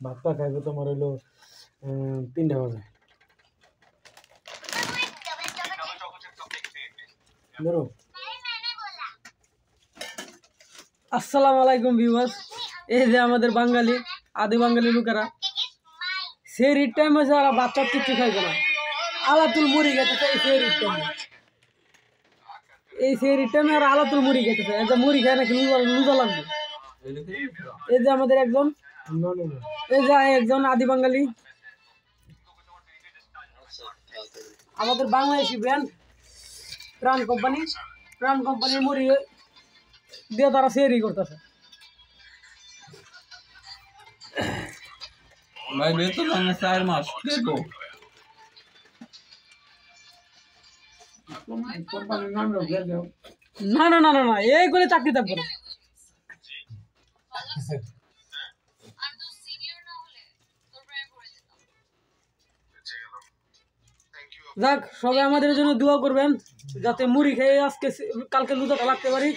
ভাতটা খাইবে তোমার হইলো 3টা বাজে। ধরো। আসসালামু আলাইকুম ভিউয়ার্স, এই যে আমাদের বাঙালি আদি বাঙালি লোকেরা সেই টাইমে যারা বাচ্চা কিছু খাইবে না, আলাতুল মুড়ি খেতে চাই। সেই টাইমে আর আলাতুল মুড়ি খেতে চাই। এই যে মুড়ি খায় নাকি লুজা লাগবে। এই যে আমাদের একজন আদি বাঙালি, আমাদের বাংলাদেশি ব্র্যান্ড প্রাণ কোম্পানির মুড়ি দিয়ে তারা সেরি করতেছে। ভাই বেতন না 4 মাস দেখো না না না না না, এই করে চাকরি থাকবে না। যাক, সবাই আমাদের জন্য দোয়া করবেন যাতে মুড়ি খেয়ে আজকে কালকে লুজাটা লাগতে পারি।